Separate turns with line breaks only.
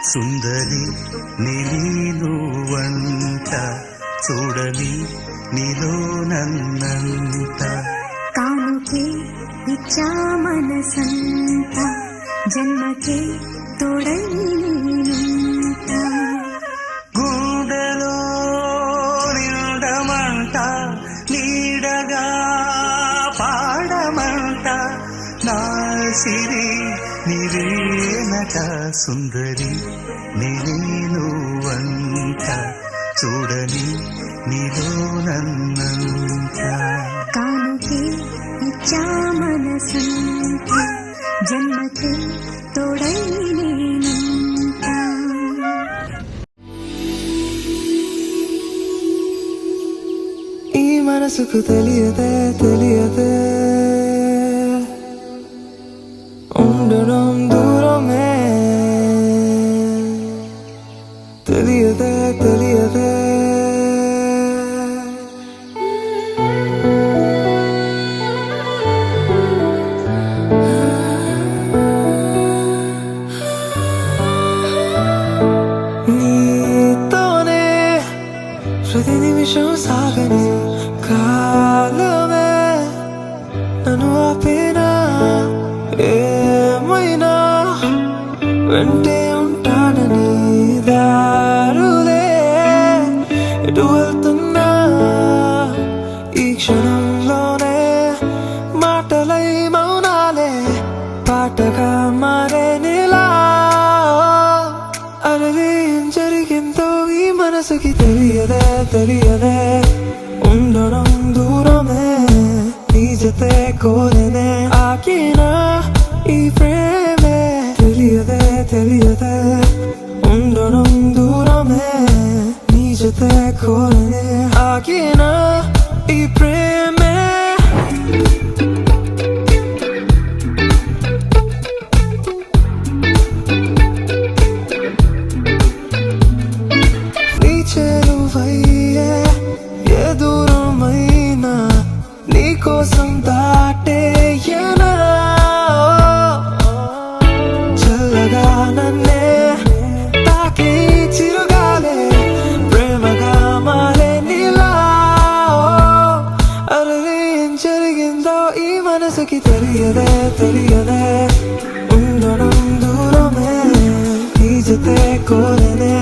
సుందరి నీనువంట చూడని నీలో నన్నంత
కానుకే ఇచ్చా మనసంత జన్మకే తోడై నేనుంట
గుండెలో నిండమంట నీడగా పాడమంట నా సిరి నీవేనట సుందరి నీనువంట చూడని నీలో నన్నంత
కానుకే ఇచ్చా మనసంత జన్మకే తోడై నేనుంట
ఈ మనసుకు తెలియదే తెలియదే ఉండడం దూరమే తెలియదే తెలియదే నీతోనే ప్రతి నిమిషం సాగని కాలమే నన్ను ఆపేనా ఏమైనా వెంటే ఉంటానని దారులే ఎటు వెళ్తున్నా ఈ క్షణంలోనే మాటలై మౌనాలే పాటగా మారే నీలా అరవే ఏం జరిగిందో ఈ మనసుకి తెలియదే తెలియదే ఉండడం దూరమే నీ జతే కోరేనే ఆకినా ఈ ప్రేమే తెలియదే తెలియదే ఉండడం దూరమే నీ జతే కోరేనే ఆకినా ఈ ప్రేమే నీ చేరువయ్యే ఏ దూరమైనా నీ కోసం దాటేయనా చల్లగా నన్నే తాకి చిరుగాలే ప్రేమగా మారే నీలా అరే ఏం జరిగిందో ఈ మనసుకి తెలియదే తెలియదే ఉండడం దూరమే నీ జతే కోరేనే